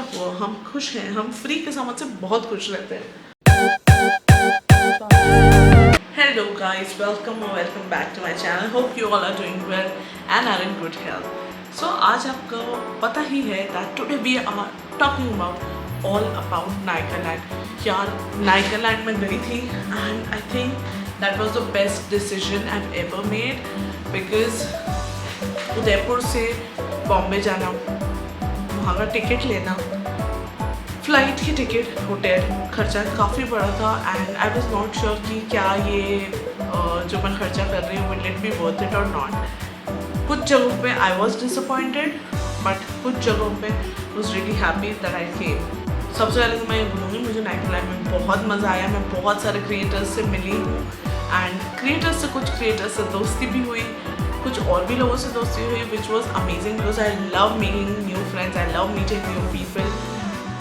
क्या हुआ, हम खुश हैं, हम फ्री के सामान से बहुत खुश रहते हैं। Hello guys, welcome back to my channel. Hope you all are doing well and are in good health. So आज आपको पता ही है that today we are talking about all about Nykaland. यार Nykaland में गई थी and I think that was the best decision I've ever made because Udaipur से बॉम्बे जाना, वहाँ का टिकट लेना, फ्लाइट की टिकट, होटल, खर्चा काफ़ी बड़ा था and I was not sure कि क्या ये जो मैं खर्चा कर रही हूँ will it be worth it और नॉट। कुछ जगहों पे आई वॉज डिसअपॉइंटेड बट कुछ जगहों पे was really happy that I came. सबसे पहले तो मैं ये बोलूँगी मुझे नाइकालैंड में बहुत मज़ा आया। मैं बहुत सारे क्रिएटर्स से मिली हूँ एंड कुछ क्रिएटर्स से दोस्ती भी हुई, कुछ और भी लोगों से दोस्ती हुई which was amazing because I love making new friends, I love meeting new people.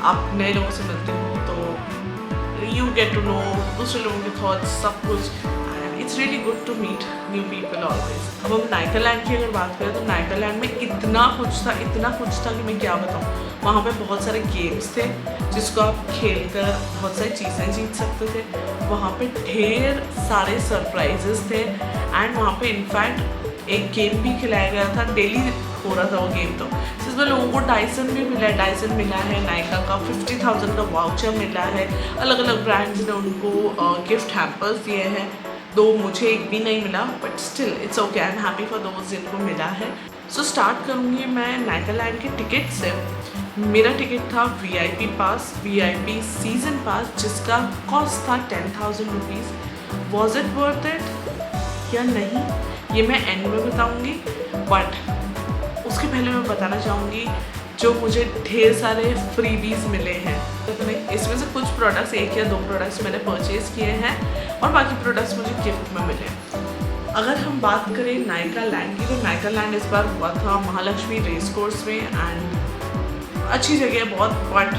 आप नए लोगों से मिलते हो तो यू गेट टू नो दूसरे लोगों के थॉट्स, सब कुछ, and it's really good to meet new people always. अब हम नाइकालैंड की अगर बात करें तो नाइकालैंड में इतना कुछ था कि मैं क्या बताऊँ। वहाँ पे बहुत सारे गेम्स थे जिसको आप खेल कर बहुत सारी चीज़ें जीत सकते थे। वहाँ पे ढेर सारे सरप्राइजेस थे एंड वहाँ पे इनफैक्ट एक गेम भी खिलाया गया था, डेली हो रहा था वो गेम। तो जिसमें लोगों को डायसन भी मिला है, डायसन मिला है, नाइका का 50,000 का वाउचर मिला है, अलग अलग ब्रांड्स ने उनको गिफ्ट हैम्पर्स दिए हैं। दो मुझे एक भी नहीं मिला but still it's okay, I am happy for those जिनको मिला है। सो स्टार्ट करूँगी मैं नाइकालैंड के टिकट से। मेरा टिकट था VIP पास, VIP सीजन पास, जिसका कॉस्ट था 10,000 rupees. Was it worth it या नहीं ये मैं एंड में बताऊँगी, बट उसके पहले मैं बताना चाहूँगी जो मुझे ढेर सारे फ्रीबीज मिले हैं। तो इसमें से कुछ प्रोडक्ट्स, 1 या 2 प्रोडक्ट्स मैंने परचेज़ किए हैं और बाकी प्रोडक्ट्स मुझे गिफ्ट में मिले। अगर हम बात करें नाइकालैंड की तो नाइकालैंड इस बार हुआ था महालक्ष्मी रेस कोर्स में एंड अच्छी जगह बहुत, बट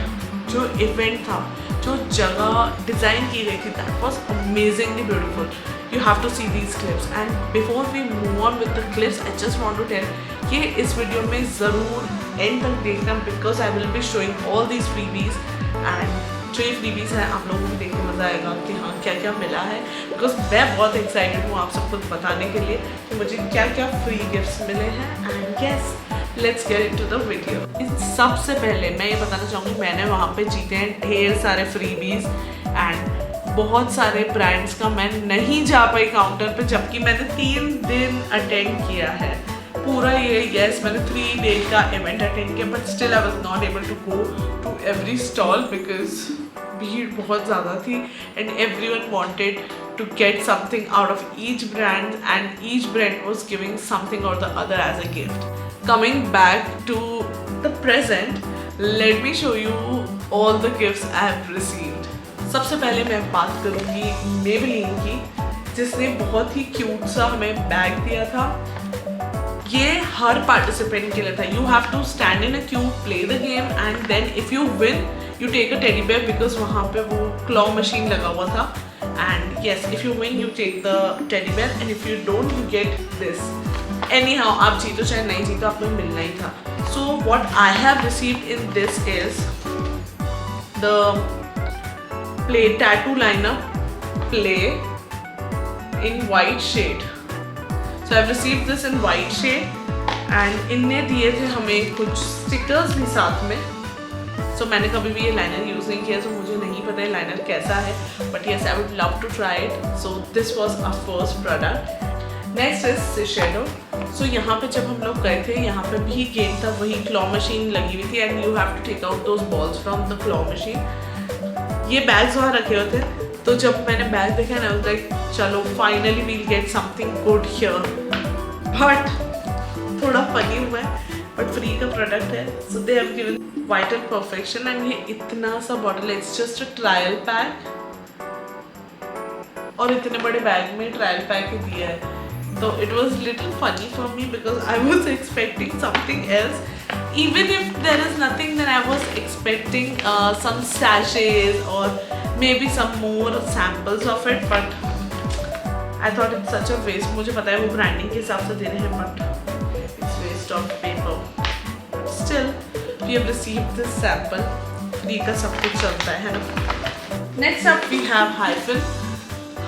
जो इवेंट था, जो जगह डिज़ाइन की गई थी that was amazingly beautiful. You have to see these clips and before we move on with the clips I just want to tell कि इस वीडियो में ज़रूर एंड तक देखना because I will be showing all these freebies and जो ये freebies हैं आप लोगों को देख के मज़ा आएगा कि हाँ क्या क्या मिला है because मैं बहुत एक्साइटेड हूँ आप सबको बताने के लिए कि मुझे क्या क्या फ्री गिफ्ट्स मिले हैं and yes let's get into the video। सबसे पहले मैं ये बताना चाहूँगी मैंने वहाँ पे जीते हैं ढेर सारे freebies and बहुत सारे ब्रांड्स का मैं नहीं जा पाई काउंटर पे, जबकि मैंने 3 दिन अटेंड किया है पूरा ये। यस मैंने 3 डे का इवेंट अटेंड किया but still I was not able to go to every stall because भीड़ बहुत ज़्यादा थी and everyone wanted to get something out of each brand and each brand was giving something or the other as a gift. Coming back to the present, let me show you all the gifts I have received. सबसे पहले मैं बात करूँगी Maybelline की, जिसने बहुत ही cute सा हमें बैग दिया था। ये हर पार्टिसिपेंट के लिए था। You have to stand in a queue, play the game and then if you win you take a teddy bear because वहाँ पे वो क्लॉ मशीन लगा हुआ था and yes if you win you take the teddy bear and if you don't you get this. Anyhow आप जीतो चाहे नहीं जीतो आपको मिलना ही था। So what I have received in this is the play tattoo liner play in white shade. So I've received this in white shade and इनने दिए थे हमें कुछ स्टिकर्स भी साथ में। So मैंने कभी भी ये लाइनर यूज़ नहीं किया so मुझे नहीं पता है लाइनर कैसा है but yes I would love to try it. So this was our first product. Next is Shiseido. So यहाँ पे जब हम लोग गए थे यहाँ पे भी गेम था, वही क्लॉ मशीन लगी हुई थी and you have to take out those balls from the claw machine. ये बैग्स वहाँ रखे हुए थे तो जब मैंने बैग देखा ना उस लाइक चलो finally we'll get something good here, but थोड़ा फनी हुआ है बट फ्री का प्रोडक्ट है। So they have given vital perfection and ये इतना सा बॉटल है, it's just a trial pack और इतने बड़े बैग में ट्रायल पैक ही दिया है। तो it was little funny for me because I was expecting something else. Even if there is nothing, then I was expecting some sachets or maybe some more samples of it, but I thought it's such a waste. मुझे पता है वो branding के हिसाब से दे रहे हैं but it's waste of paper. Still, we have received this sample, free का सब कुछ चलता है ना। Next up we have Hyphen.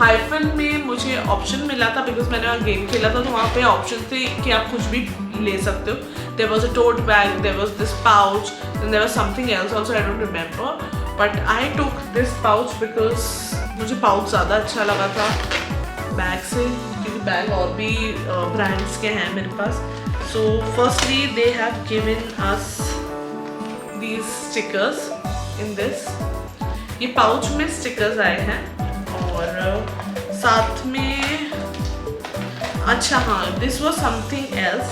Hyphen में मुझे ऑप्शन मिला था बिकॉज मैंने वहाँ गेम खेला था, तो वहाँ पे ऑप्शन थे कि आप कुछ भी ले सकते हो। There was a tote bag, there was this pouch, then there was something else also, I don't remember, but I took this pouch because मुझे पाउच ज़्यादा अच्छा लगा था बैग से, क्योंकि बैग और भी ब्रांड्स के हैं मेरे पास। So firstly they have given us these stickers in this. ये पाउच में स्टिकर्स आए हैं और साथ में अच्छा हाँ, दिस वॉज समथिंग एल्स।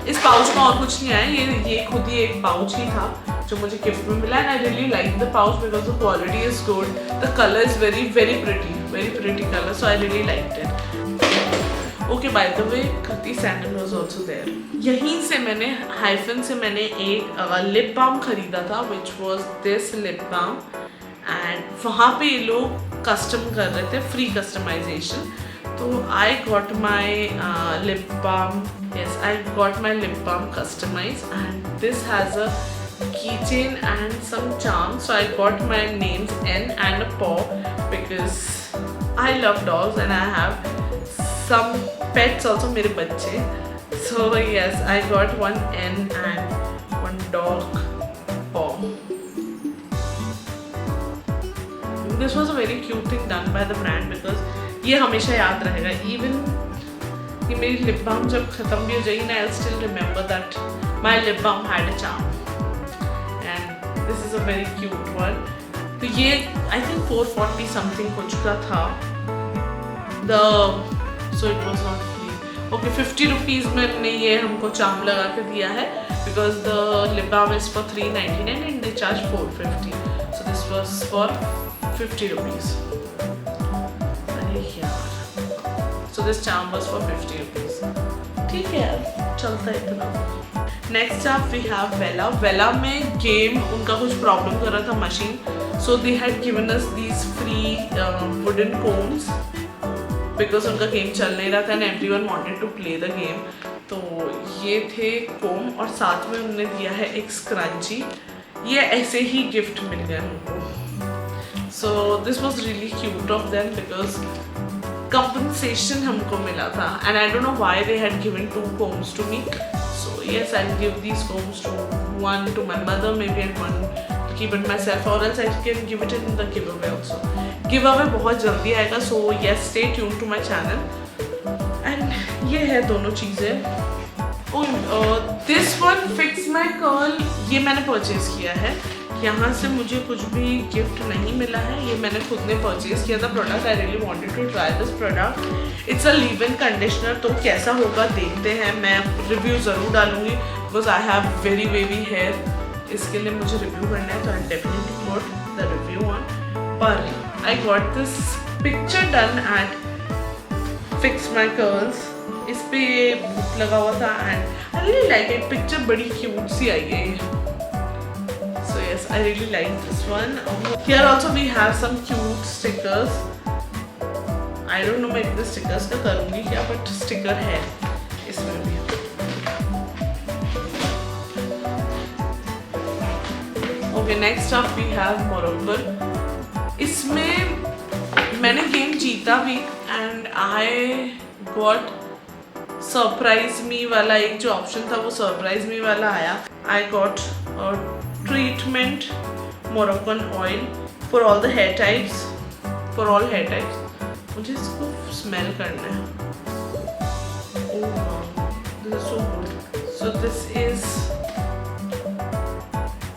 इस पाउच में और कुछ नहीं आया, ये खुद ही एक पाउच ही था जो मुझे गिफ्ट में मिला, and I really like the pouch because the quality is good, the colour is very pretty colour, so I really liked it. Okay, by the way Kriti sandal was also there. यहीं से मैंने hyphen से मैंने एक lip balm खरीदा था which was this lip balm, and वहाँ पे ये लोग कस्टम कर रहे थे, फ्री कस्टमाइजेशन। तो I got my lip balm, yes, I got my lip balm customized, and this has a keychain and some charms. So I got my names N and a paw because I love dogs and I have some pets also, मेरे बच्चे. So yes, I got one N and one dog paw. This was a very cute thing done by the brand because ये हमेशा याद रहेगा। Even कि मेरी lip balm जब ख़त्म भी हो जाएगी ना, I still remember that my lip balm had a charm, and this is a very cute one. तो ये आई थिंक 440 समथिंग कुछ का था, so it was not free. Okay, 50 rupees में ने ये हमको चार्म लगा के दिया है because the lip balm is for 399 and they charge 450, so this was for 50 rupees. अरे यार, so this charm was for 50 rupees. ठीक है, चलता है इतना। Next up we have Vela. Vela में गेम उनका कुछ प्रॉब्लम कर रहा था machine, so they had given us these free wooden combs because उनका गेम चल नहीं रहा था and everyone wanted to play the game. तो ये थे कोम और साथ में उन्होंने दिया है एक स्क्रंची। ये ऐसे ही गिफ्ट मिल गया हमको, so this was really cute of them because compensation हमको मिला था, and I don't know why they had given 2 combs to me. So yes, I'll give these combs to one to my mother maybe and one to keep it myself, or else I can give it in the giveaway also. Giveaway बहुत जल्दी आएगा, so yes, stay tuned to my channel. And ये है दोनों चीज़ें। This one Fix My Curl, ये मैंने purchase किया है। यहाँ से मुझे कुछ भी गिफ्ट नहीं मिला है, ये मैंने खुद ने परचेज किया था product. I really wanted to try this product. It's a leave in conditioner, तो कैसा होगा देखते हैं। मैं रिव्यू ज़रूर डालूंगी because I have very wavy hair, इसके लिए मुझे रिव्यू करना है, तो I definitely put the review on. पर I got this picture done at fix my curls, इस पे बुक लगा हुआ था and I really like it. Picture बड़ी क्यूट सी आई है, so yes, I really like this one. Here also we have some cute stickers. I don't know मैं इतने stickers का करूँगी क्या, but sticker है इसमें भी। Okay, next up we have Moroccan. इसमें मैंने गेम जीता भी and I got surprise me वाला, एक जो ऑप्शन था वो सरप्राइज मी वाला आया। I got treatment Moroccan oil for all the hair types, for all hair types। मुझे इसको स्मेल करना है। Oh wow, this is so good. So this is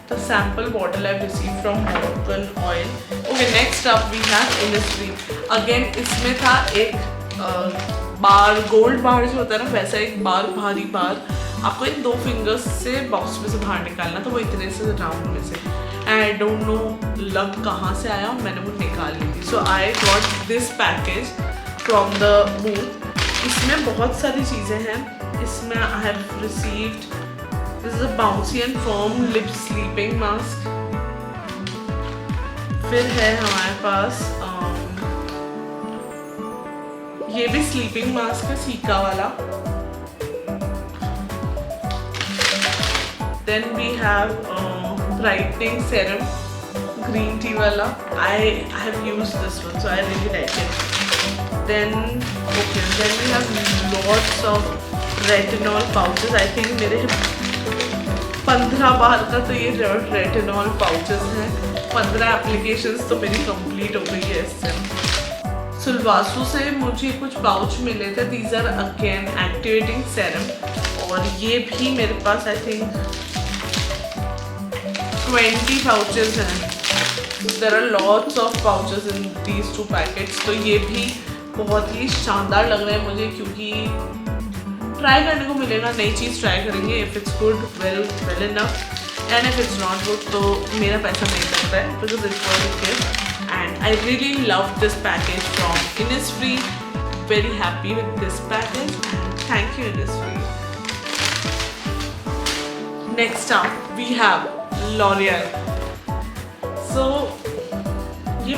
the sample bottle I've received from Moroccan oil. Okay, next up we have Innisfree. Again इसमें था एक बार, gold बार जो होता है ना, वैसा एक बार, भारी बार। आपको इन 2 फिंगर्स से बॉक्स में से बाहर निकालना, तो वो इतने से राउंड में से। आई डोंट नो लग कहाँ से आया, मैंने वो निकाल ली थी। So I got this package from the booth. इसमें बहुत सारी चीज़ें हैं। इसमें I have received this is a bouncy and firm lip sleeping mask. फिर है हमारे पास ये भी स्लीपिंग मास्क है, सीका वाला। Then we have brightening serum, green tea wala. I have used this one, so I really like it. Then then we have lots of retinol pouches. I think मेरे 15 बार का तो ये retinol pouches हैं. 15 applications तो मेरी complete हो गई है इससे. सुलवासु से मुझे कुछ पाउच मिले थे. These are again activating serum, और ये भी मेरे पास I think 20 pouches हैं. There are lots of pouches in these 2 packets. तो ये भी बहुत ही शानदार लग रहा है मुझे, क्योंकि ट्राई करने को मिलेगा, नई चीज़ ट्राई करेंगे. If it's good well enough, and if it's not good तो मेरा पैसा नहीं लगता है, because it's for the gift. And I really love this package from Innisfree. Very happy with this package, and thank you Innisfree. Next up we have L'Oreal. So ये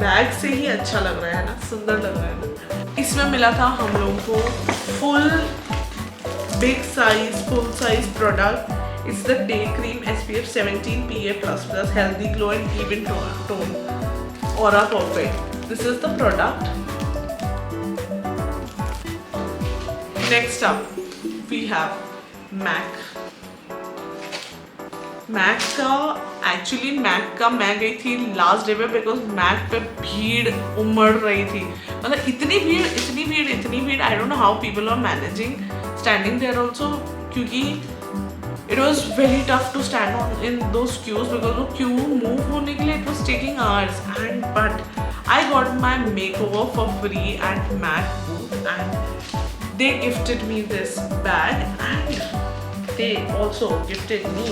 bag से ही अच्छा लग रहा है ना, सुंदर लग रहा है ना. इसमें मिला था हम लोगों को full size product. It's the day cream SPF 17 PA++, healthy glow and even tone. Aura Perfect. This is the product. Next up we have MAC. MAC का मैं गई थी लास्ट डे पे, बिकॉज MAC पे भीड़ उमड़ रही थी. मतलब इतनी भीड़. I don't know how people are managing standing there also, क्योंकि it was very tough to stand on in those queues, because वो queue move होने के लिए it was taking hours. And but I got my makeover for free at MAC booth, and they gifted me this bag, and they also gifted me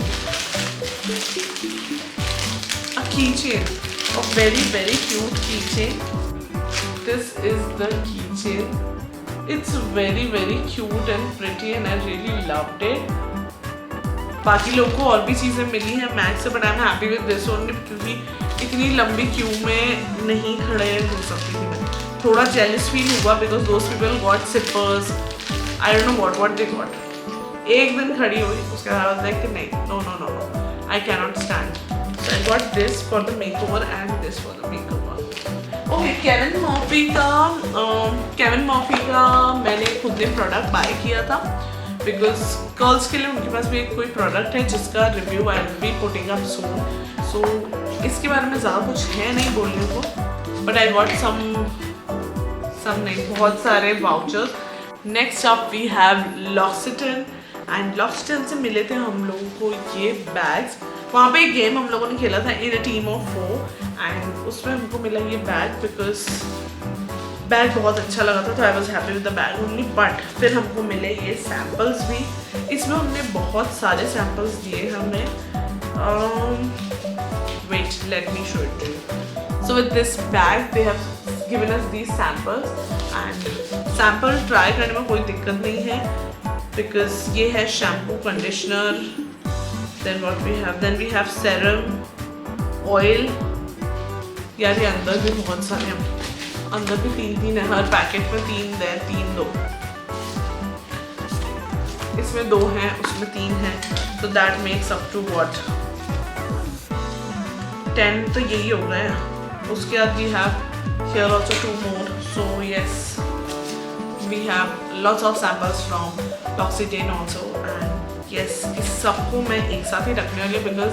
a keychain, a very cute keychain. This is the keychain. It's very cute and pretty, and I really loved it. बाकी लोगों को और भी चीज़ें मिली हैं Mac से, but I am happy with this only, क्योंकि इतनी लंबी क्यू में नहीं खड़े हो सकती थी मैं. थोड़ा जेलस फील हुआ, because those people got sippers. I don't know what they got. एक दिन खड़ी हुई, उसके बाद लाइक नहीं, no I cannot stand. So I got this for the makeover and this for the makeover. Okay, Kevin Murphy का मैंने खुद ने प्रोडक्ट बाय किया था, बिकॉज गर्ल्स के लिए उनके पास भी एक कोई प्रोडक्ट है जिसका review I will be putting up soon. So इसके बारे में ज़्यादा कुछ है नहीं बोलने को, बट आई गॉट सम नहीं, बहुत सारे vouchers. Next up we have L'Occitane, and L'Occitane से मिले थे हम लोगों को ये बैग्स. वहाँ पे एक गेम हम लोगों ने खेला था इन अ टीम ऑफ 4, एंड उसमें हमको मिला ये बैग, बिकॉज बैग बहुत अच्छा लगा था, तो I was happy with the bag only. But फिर हमको मिले ये सैम्पल्स भी. इसमें हमने बहुत सारे सैम्पल्स दिए हमें. Wait, let me show it to you. So with this bag they have given us these samples, and sample try करने में कोई दिक्कत नहीं है, बिकॉज ये है shampoo, conditioner, then we have serum, oil. यार ये अंदर भी बहुत सारे हैं, अंदर भी 3 है, हर पैकेट में 3 दो. इसमें 2 हैं, उसमें 3 हैं, तो that makes up to what 10. तो यही हो गया है. उसके बाद we have here also 2 more. So yes, we have lots of samples from L'Occitane also, and yes, इस सबको मैं एक साथ ही रखने वाली हूँ, बिकॉज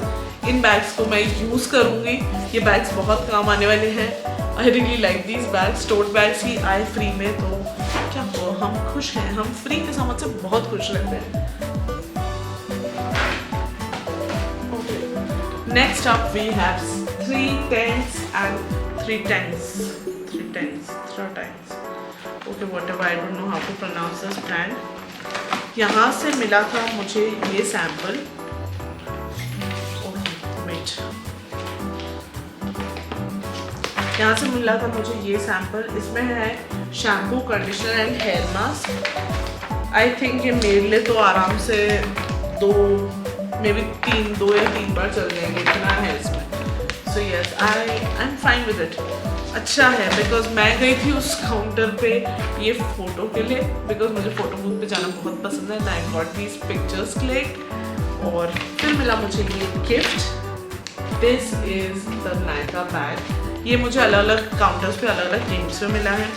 इन बैग्स को मैं यूज़ करूँगी. ये बैग्स बहुत काम आने वाले हैं. I really like these bags. Tote bags ही आए फ्री में, तो क्या हो, हम खुश हैं. हम फ्री के सामान से बहुत खुश रहते हैं. Next up we have 3 tents and 3 tanks. Okay, whatever, I don't know how to pronounce this brand. यहाँ से मिला था मुझे ये सैम्पल. यहाँ से मिला था मुझे ये सैम्पल. इसमें है shampoo, conditioner and hair mask. I think ये मेरे लिए तो आराम से 2 या 3 बार चल जाएंगे, इतना है इसमें. So yes, I am fine with it. अच्छा है, बिकॉज मैं गई थी उस काउंटर पे ये फ़ोटो के लिए, बिकॉज मुझे फ़ोटो बूथ पे जाना बहुत पसंद है. I got these pictures click, और फिर मिला मुझे ये gift. This is the Nykaa bag. ये मुझे अलग अलग काउंटर्स पे अलग अलग गेम्स में मिला है।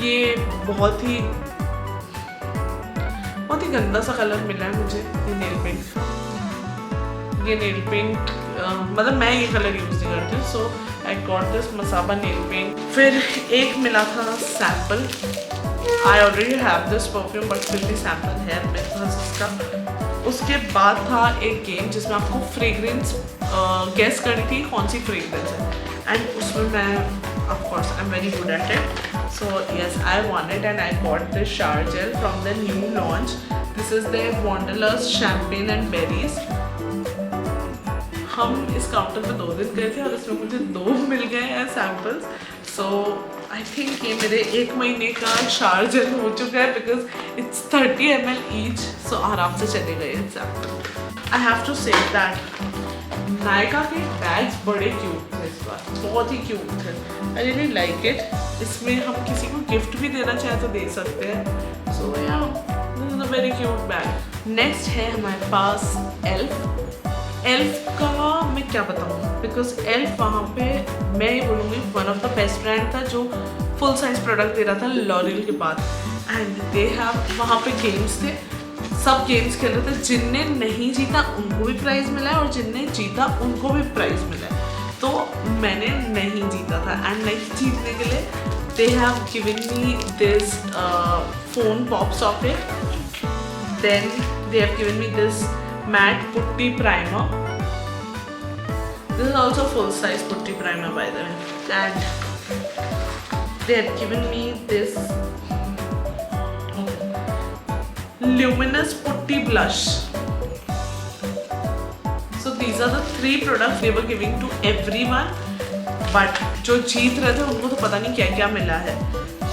ये बहुत ही गंदा सा कलर मिला है मुझे, ये नेल पेंट मतलब मैं ये कलर यूज़ नहीं करती हूँ, so I got this Masaba nail paint. फिर एक मिला था sample. I already have this perfume but फिर भी सैम्पल है मेरे पास इसका। उसके बाद था एक गेम जिसमें आपको फ्रेग्रेंस गेस करनी थी कौन सी फ्रेग्रेंस है, एंड उसमें मैं of course I am very good at it, so yes, I won it and I got this shower gel from the new launch. This is the Wanderlust champagne and berries. हम इस counter पे 2 दिन गए थे और इसमें मुझे 2 मिल गए हैं सैम्पल्स, सो आई थिंक ये मेरे 1 महीने का शावर जेल हो चुका है because it's 30 ml each, so आराम से चले गए sample. I have to say that Nykaa के बैग्स बड़े क्यूट थे इस बार, बहुत ही क्यूट थे। आई रियली लाइक इट। इसमें हम किसी को गिफ्ट भी देना चाहे तो दे सकते हैं, सो या this is a very cute bag. Next है हमारे पास एल्फ का मैं क्या बताऊँ, बिकॉज एल्फ वहाँ पे मैं ये बोलूँगी one of the best brand था जो फुल साइज प्रोडक्ट दे रहा था लॉरियल के बाद, एंड दे हैव वहाँ पे गेम्स थे, सब गेम्स खेल रहे थे। जिनने नहीं जीता उनको भी प्राइज़ मिला है और जिनने जीता उनको भी प्राइज़ मिला है। तो मैंने नहीं जीता था एंड नहीं जीतने के लिए they have given me this phone pop socket, then they have given me this matte putty primer. This is also full size putty primer by the way, and they have given me this luminous putty blush. So these are the 3 products they were giving to everyone, but जो जीत रहे थे उनको तो पता नहीं क्या क्या मिला है।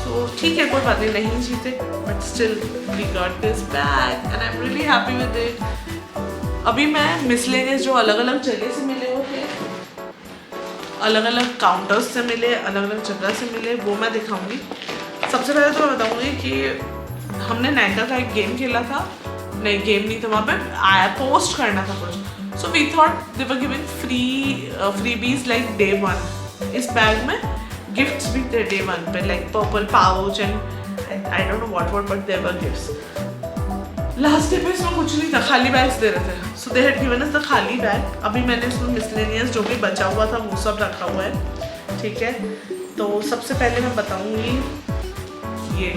So ठीक है, कोई बात नहीं जीते, but still we got this bag and I'm really happy with it। अभी मैं मिसलेनियस जो अलग अलग जगह से मिले हुए थे, अलग अलग काउंटर्स से मिले, अलग अलग जगह से मिले, वो मैं दिखाऊंगी। सबसे पहले तो मैं बताऊंगी कि हमने नायका का एक गेम खेला था, नहीं गेम नहीं था, वहाँ पे आया पोस्ट करना था कुछ, so we thought they were giving freebies like day 1। इस बैग में गिफ्ट्स भी थे डे 1 पे, like purple pouch and I don't know what but there were gifts. Last day पे इसमें कुछ नहीं था, खाली बैग्स दे रहे थे, so they had given us the खाली बैग। अभी मैंने इसमें मिसलेनियस जो भी बचा हुआ था वो सब रखा हुआ है, ठीक है। तो सबसे पहले मैं बताऊँगी ये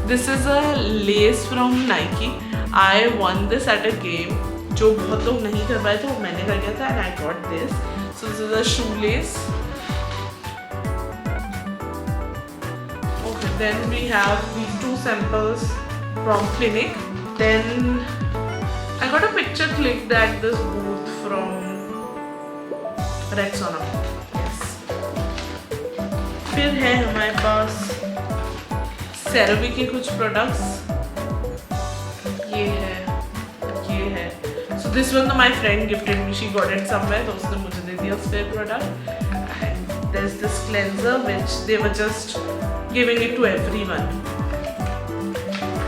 this is a less from Nike. I one this at a game, जो बहुत लोग नहीं कर पाए थे वो मैंने कर दिया था and I got this. So this is a shoelace. Okay, then we have these 2 samples from Clinique. Then I got a picture clicked at this booth from Rexona. Yes. फिर है हमारे पास सेरावी के कुछ प्रोडक्ट्स, ये है। So this one my friend gifted me, she got it somewhere, तो उसने मुझे दे दिया उसका प्रोडक्ट। And there is this cleanser which they were just giving it to everyone.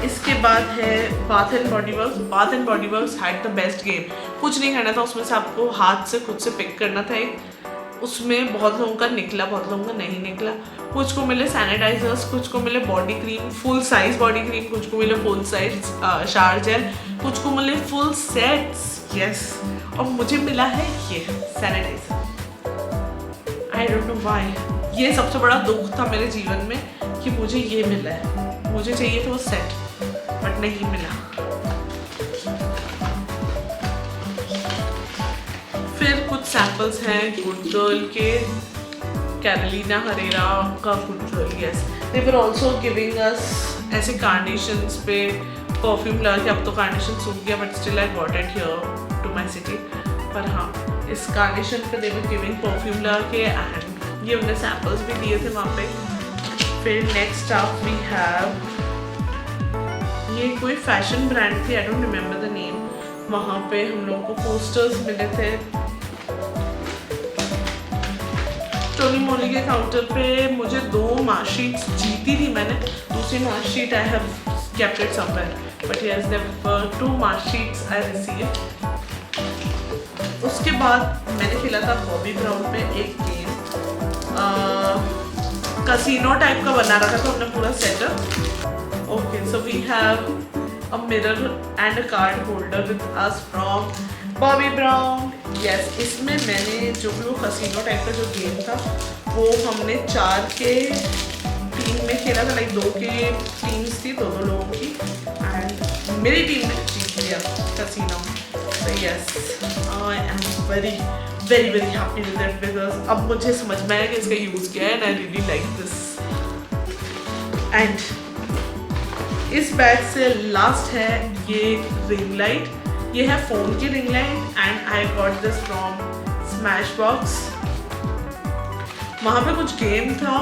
इसके बाद है Bath and Body Works. Bath and Body Works had the best game. कुछ नहीं करना था उसमें से, आपको हाथ से खुद से पिक करना था एक। उसमें बहुत लोगों का निकला, बहुत लोगों का नहीं निकला। कुछ को मिले सैनिटाइजर्स, कुछ को मिले body cream, full size body cream, कुछ को मिले फुल साइज शावर जेल, कुछ को मिले फुल सेट्स। यस, और मुझे मिला है ये sanitiser. I don't know why, ये सबसे बड़ा दुख था मेरे जीवन में कि मुझे ये मिला है। मुझे चाहिए था वो सेट बट नहीं मिला। फिर कुछ सैम्पल्स हैं गुड गर्ल के, कैरोलिना हरेरा का good girl. Yes, they were also giving us ऐसे कार्नेशंस पे परफ्यूम लगा के। अब तो कार्नेशन सूख गया but still I got it here to my city. पर हाँ, इस कार्नेशन पे दे वर गिविंग परफ्यूम लगा के, एंड ये उन्हें सैम्पल्स भी दिए थे वहाँ पे। फिर नेक्स्ट अप वी हैव, ये कोई फैशन ब्रांड थी, I don't remember the name. वहाँ पे हम लोगों को पोस्टर्स मिले थे। टोनी मोली के काउंटर पे मुझे 2 मार्कशीट्स जीती थी मैंने। दूसरी marksheet I have kept it somewhere. But yes there 2 marksheets I received. उसके बाद मैंने खेला था बॉबी ब्राउन पे एक गेम, कसिनो टाइप का बना रखा था हमने पूरा setup. Okay, so we have a mirror and a card holder with us from Bobbi Brown. Yes, इसमें मैंने जो भी वो कसिनो टाइप का जो गेम था वो हमने 4 के टीम में खेला था, लाइक 2 के टीम्स थी, 2 लोगों की, एंड मेरी टीम ने जीत लिया casino. So yes, I am very happy with it because अब मुझे समझ में आया कि इसका यूज़ क्या है, and I really like this. And इस बैग से लास्ट है ये रिंग लाइट, ये है फ़ोन की ring light, and I got this from Smashbox. वहाँ पे कुछ गेम था,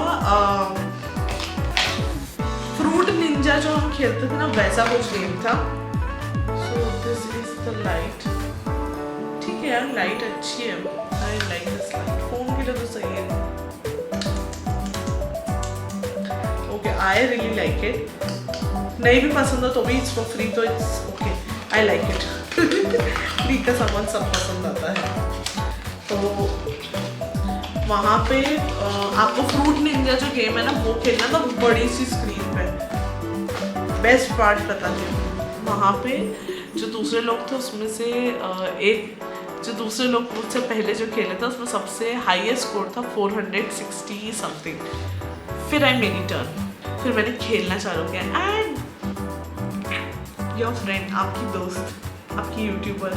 फ्रूट निंजा जो हम खेलते थे ना, वैसा कुछ गेम था। सो दिस इज द लाइट। ठीक है यार, लाइट अच्छी है, I like this light, phone के लिए तो सही है। Okay, I really like it. नहीं भी पसंद हो तो भी इट्स फॉर फ्री, तो it's okay, I like it. Free का सामान सब पसंद आता है। तो वहाँ पे आपको फ्रूट निंजा जो गेम है ना वो खेलना था बड़ी सी स्क्रीन पे। बेस्ट पार्ट पता नहीं, वहाँ पे जो दूसरे लोग थे उसमें से एक जो दूसरे लोग मुझसे पहले जो खेले थे उसमें सबसे हाईएस्ट स्कोर था 460 समथिंग। फिर आई मेरी टर्न, फिर मैंने खेलना चालू किया, एंड योर फ्रेंड, आपकी दोस्त, आपकी यूट्यूबर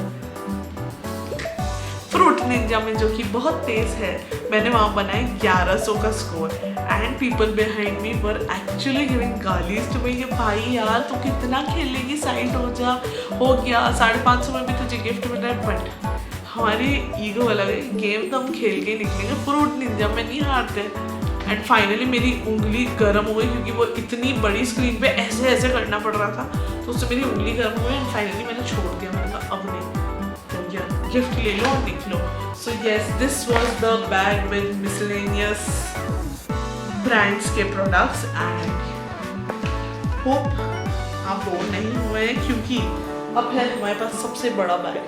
फ्रूट निंजा में जो कि बहुत तेज है, मैंने वहाँ बनाए 1100 का score, and people behind me were actually giving गालीज टू मी कि भाई यार तू कितना खेलेगी, साइड हो जा, हो गया 550 में भी तुझे गिफ्ट मिल रहा है। बट हमारी ईगो अलग है, गेम तो हम खेल के निकलेंगे, फ्रूट निंजा में नहीं हारते। एंड फाइनली मेरी उंगली गर्म हो गई क्योंकि वो इतनी बड़ी स्क्रीन पे ऐसे ऐसे करना पड़ रहा था, तो उससे मेरी उंगली गर्म हो गई, एंड फाइनली मैंने छोड़ दिया। मैंने कहा अब नहीं, गिफ्ट ले लो और देख लो। So yes, this was the bag with miscellaneous brands के प्रोडक्ट्स, एंड होप आप बोर नहीं हुए क्योंकि अब है हमारे पास सबसे बड़ा बैग।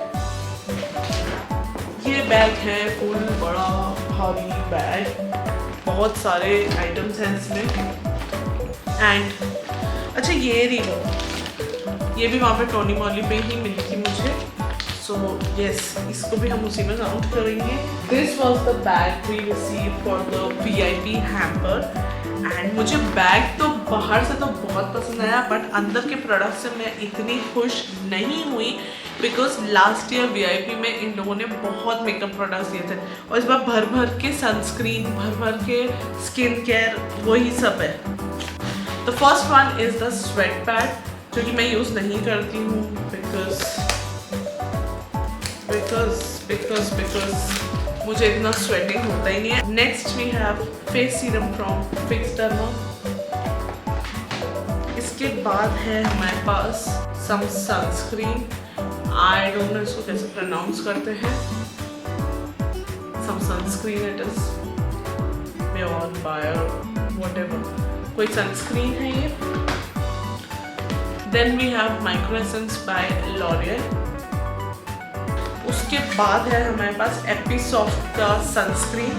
ये बैग है फुल बड़ा भारी बैग, बहुत सारे आइटम्स हैं इसमें। एंड अच्छा, ये रिंग, ये भी वहाँ पे टोनी मॉली पे ही मिली थी मुझे। सो यस, इसको भी हम उसी में काउंट करेंगे। This was the bag we receive for the VIP hamper, and मुझे बैग तो बाहर से तो बहुत पसंद आया, बट अंदर के प्रोडक्ट से मैं इतनी खुश नहीं हुई बिकॉज लास्ट ईयर VIP में इन लोगों ने बहुत मेकअप प्रोडक्ट्स दिए थे, और इस बार भर भर के सनस्क्रीन, भर भर के स्किन केयर, वही सब है। The first one is the sweat pad, जो कि मैं यूज़ नहीं करती हूँ बिकॉज मुझे इतना स्वेटिंग होता ही नहीं है। Next we have face serum from Fixderma. इसके बाद है हमारे पास some sunscreen, I don't know इसको कैसे प्रोनाउंस करते हैं, some sunscreen, it is beyond Bayer whatever, कोई सनस्क्रीन है ये। Then we have micro essence by L'Oreal. उसके बाद है हमारे पास एपिसॉफ्ट का सनस्क्रीन।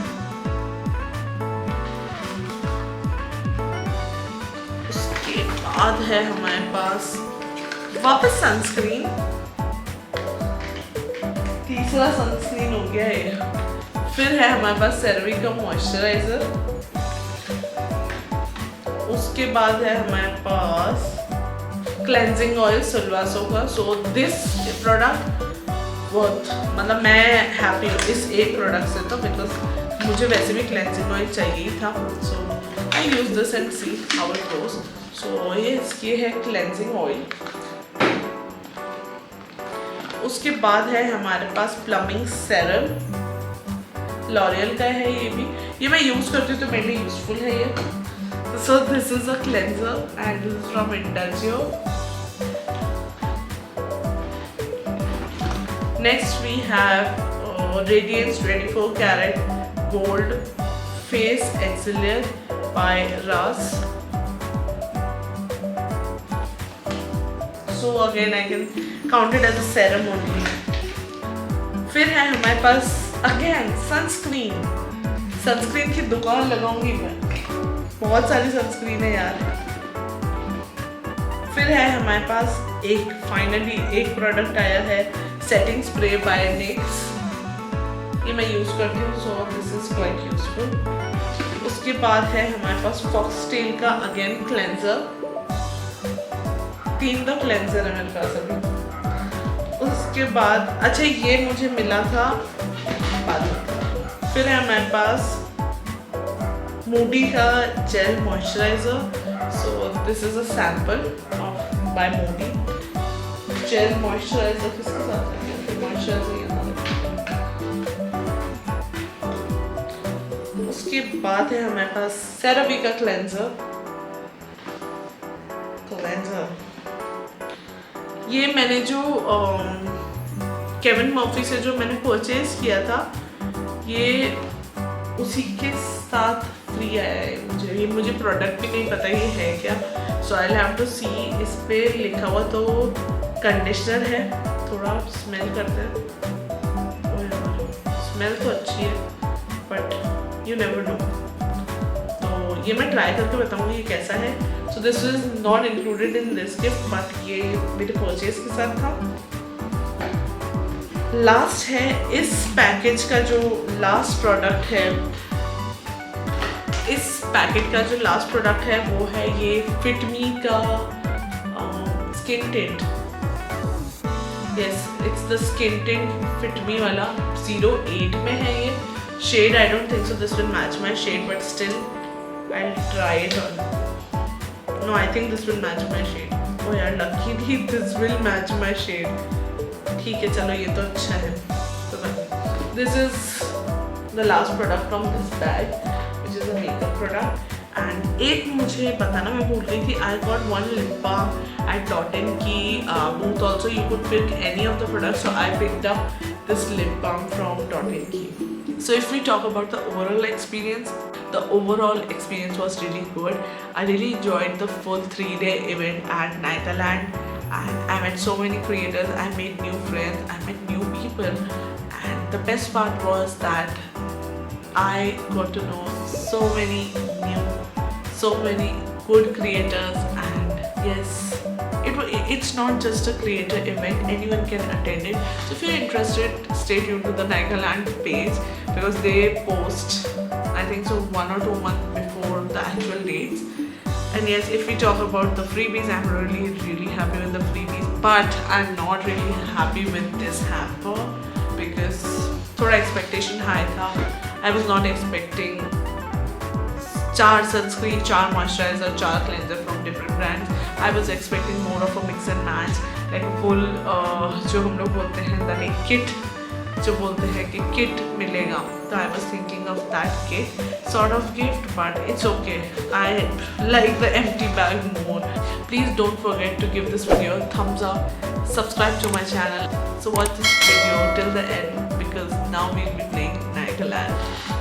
उसके बाद है हमारे पास वापस सनस्क्रीन, तीसरा सनस्क्रीन हो गया ये। फिर है हमारे पास सेरवी का मॉइस्चराइजर। उसके बाद है हमारे पास क्लेंजिंग ऑयल सिल्वासो का। सो दिस प्रोडक्ट बहुत, मतलब मैं हैप्पी हूँ इस एक प्रोडक्ट से, तो बिकॉज मुझे वैसे भी क्लेंजिंग ऑयल चाहिए ही था। So I use this and see how it goes. So ये है क्लेंजिंग ऑयल। उसके बाद है हमारे पास प्लमिंग सेरम, लॉरियल का है ये भी, ये मैं यूज़ करती हूँ तो मेरे लिए यूजफुल है ये। So this is a cleanser and this is from Indagio. Next we have Radiance 24 Karat Gold Face Auxiliary by Ras. so again I can count it as a serum only. फिर है हमारे पास again sunscreen की दुकान लगाऊंगी मैं, बहुत सारी sunscreen है यार। फिर है हमारे पास फाइनली एक प्रोडक्ट आया है, सेटिंग स्प्रे बाय NYX। ये मैं यूज करती हूँ, सो दिस इज क्वाइट यूजफुल। उसके बाद है हमारे पास फॉक्सटेल का अगेन क्लेंजर, 3 का क्लेंजर है मेरे पास अभी। उसके बाद अच्छा ये मुझे मिला था बाद में। फिर है हमारे पास मूडी का gel moisturiser, so this is a sample of by Moody gel moisturiser. किसके साथ है मॉइस्चराइजर? उसके बाद है हमारे पास सेरावी का क्लेंजर। ये मैंने जो केविन मर्फी से जो मैंने परचेज किया था, ये उसी के साथ फ्री आया है। ये मुझे प्रोडक्ट भी नहीं पता ये है क्या, सो आई हैव टू सी। इस पे लिखा हुआ तो कंडीशनर है, थोड़ा स्मेल करते हैं। स्मेल तो अच्छी है बट यू नेवर नो, तो ये मैं ट्राई करके बताऊंगी ये कैसा है। So this is not included in this gift, but ये मेरे परचेज के साथ था। लास्ट है इस पैकेज का जो लास्ट प्रोडक्ट है, इस पैकेट का जो लास्ट प्रोडक्ट है वो है ये फिटमी का skin tint. Yes, it's the skin tint Fit Me वाला 08 में है ये shade. I don't think so this will match my shade, but still I will try it on. No, I think this will match my shade. Oh यार luckily this will match my shade. ठीक है, चलो ये तो अच्छा है। तो this is the last product from this bag which is a makeup product. And एक मुझे बताना मैं भूल गई थी, I got 1 lip balm at Dot & Key booth also. You could pick any of the products, so I picked up this lip balm from Dot & Key. So if we talk about the overall experience was really good. I really enjoyed the full 3-day event at Nagaland, and I met so many creators, I made new friends, I met new people, and the best part was that I got to know so many good creators. And yes, it's not just a creator event, anyone can attend it. So if you're interested, stay tuned to the Nagaland page because they post, I think so, 1 or 2 months before the actual dates. And yes, if we talk about the freebies, I'm really happy with the freebies, but I'm not really happy with this hamper because thoda expectation high tha. I was not expecting 4 sunscreen, 4 moisturizer, 4 cleanser from different brands. I was expecting more of a mix and match, like a full जो हम लोग बोलते हैं that एक kit, जो बोलते हैं कि kit मिलेगा, तो I was thinking of that kit sort of gift, but it's okay. I like the empty bag more. Please don't forget to give this video a thumbs up, subscribe to my channel. So watch this video till the end because now we'll be playing Nagaland.